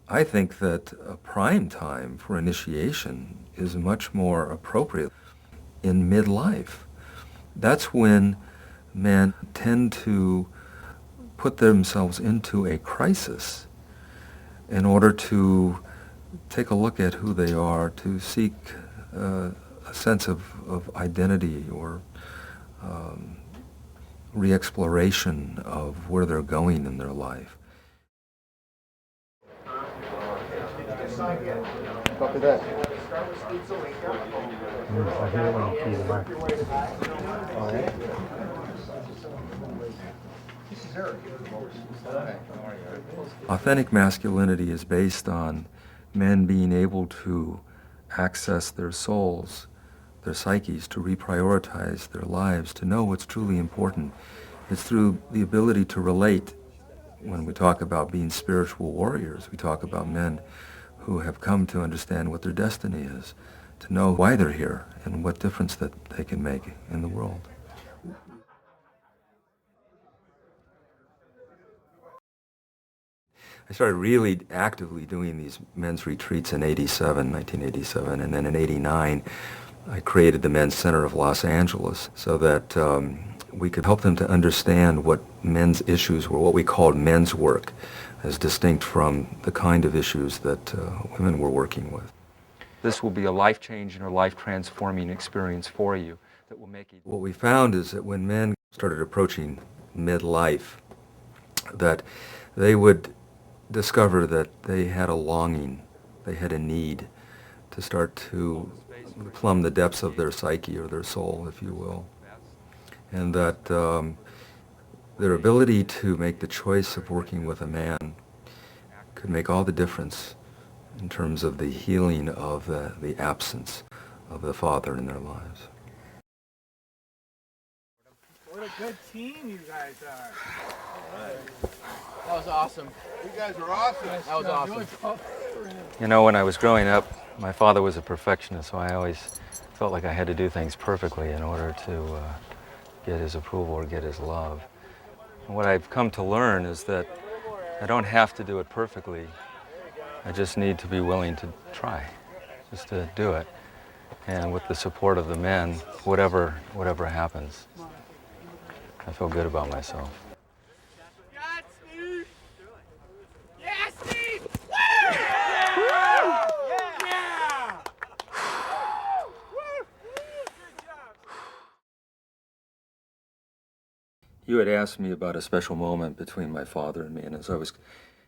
I think that a prime time for initiation is much more appropriate in midlife. That's when men tend to put themselves into a crisis in order to take a look at who they are, to seek a sense of identity or re-exploration of where they're going in their life. Copy that. I hear it when you key the mark. Oh, yeah? Authentic masculinity is based on men being able to access their souls, their psyches, to reprioritize their lives, to know what's truly important. It's through the ability to relate. When we talk about being spiritual warriors, we talk about men who have come to understand what their destiny is, to know why they're here and what difference that they can make in the world. I started really actively doing these men's retreats in 1987, and then in 89, I created the Men's Center of Los Angeles so that we could help them to understand what men's issues were, what we called men's work, as distinct from the kind of issues that women were working with. This will be a life-changing or life-transforming experience for you that will make you... What we found is that when men started approaching midlife, that they would discover that they had a longing, they had a need to start to plumb the depths of their psyche or their soul, if you will. And that their ability to make the choice of working with a man could make all the difference in terms of the healing of the absence of the father in their lives. What a good team you guys are. All right. That was awesome. You guys are awesome. That was awesome. You know, when I was growing up, my father was a perfectionist, so I always felt like I had to do things perfectly in order to get his approval or get his love. And what I've come to learn is that I don't have to do it perfectly. I just need to be willing to try, just to do it. And with the support of the men, whatever happens, I feel good about myself. You had asked me about a special moment between my father and me, and as I was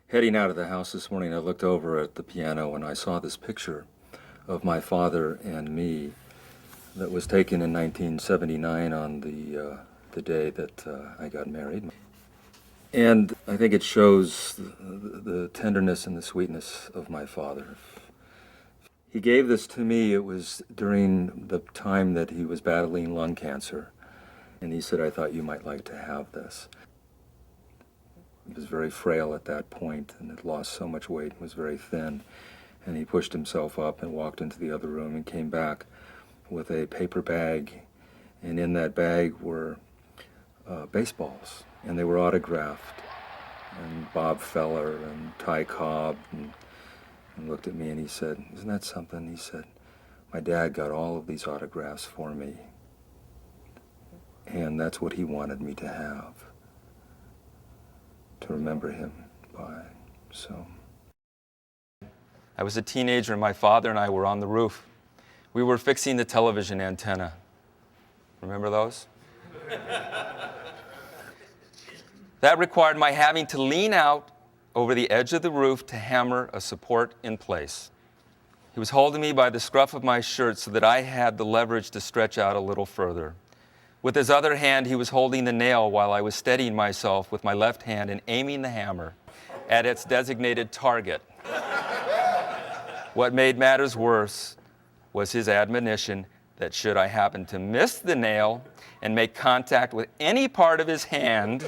heading out of the house this morning, I looked over at the piano and I saw this picture of my father and me that was taken in 1979 on the day that I got married. And I think it shows the tenderness and the sweetness of my father. He gave this to me, it was during the time that he was battling lung cancer. And he said, I thought you might like to have this. He was very frail at that point and had lost so much weight and was very thin. And he pushed himself up and walked into the other room and came back with a paper bag. And in that bag were baseballs, and they were autographed. And Bob Feller and Ty Cobb and looked at me and he said, isn't that something? He said, my dad got all of these autographs for me. And that's what he wanted me to have, to remember him by, so. I was a teenager and my father and I were on the roof. We were fixing the television antenna. Remember those? That required my having to lean out over the edge of the roof to hammer a support in place. He was holding me by the scruff of my shirt so that I had the leverage to stretch out a little further. With his other hand, he was holding the nail while I was steadying myself with my left hand and aiming the hammer at its designated target. What made matters worse was his admonition that should I happen to miss the nail and make contact with any part of his hand,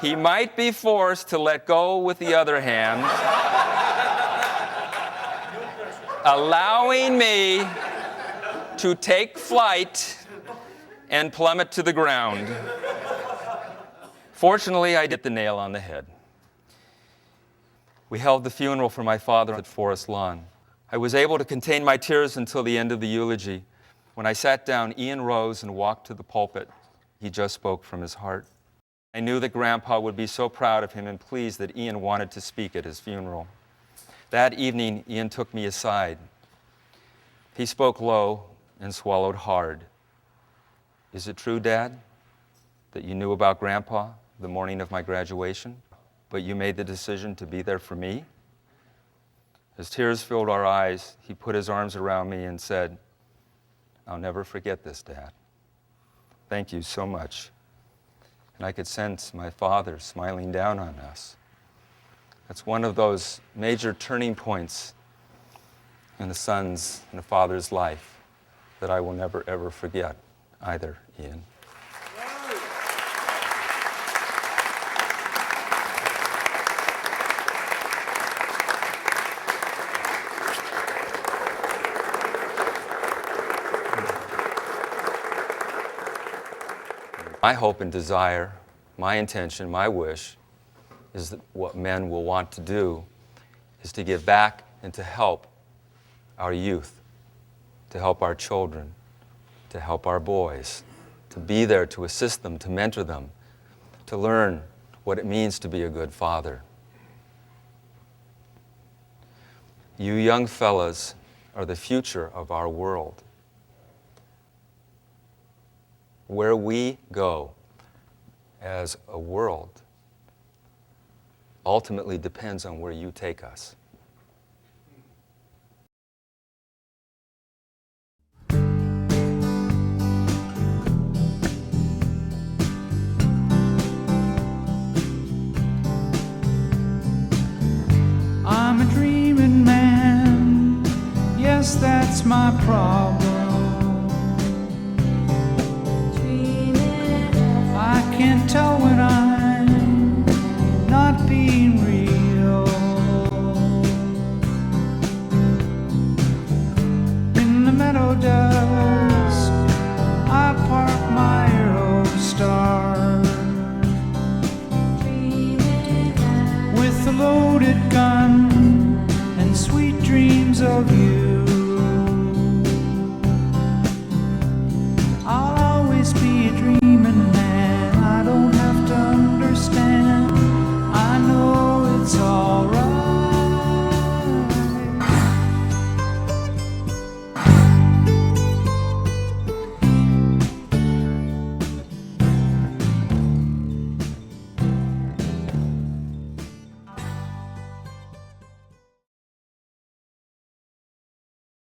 he might be forced to let go with the other hand, allowing me to take flight and plummet to the ground. Fortunately, I hit the nail on the head. We held the funeral for my father at Forest Lawn. I was able to contain my tears until the end of the eulogy. When I sat down, Ian rose and walked to the pulpit. He just spoke from his heart. I knew that Grandpa would be so proud of him and pleased that Ian wanted to speak at his funeral. That evening, Ian took me aside. He spoke low and swallowed hard. Is it true, Dad, that you knew about Grandpa the morning of my graduation, but you made the decision to be there for me? As tears filled our eyes, he put his arms around me and said, I'll never forget this, Dad. Thank you so much. And I could sense my father smiling down on us. That's one of those major turning points in a son's and a father's life that I will never, ever forget either, Ian. My hope and desire, my intention, my wish, is that what men will want to do is to give back and to help our youth, to help our children, to help our boys, to be there to assist them, to mentor them, to learn what it means to be a good father. You young fellas are the future of our world. Where we go as a world ultimately depends on where you take us. I'm a dreaming man, yes, that's my problem. I can't tell when I'm not being real. In the meadow dusk, I park my Aerostar with a loaded gun and sweet dreams of you.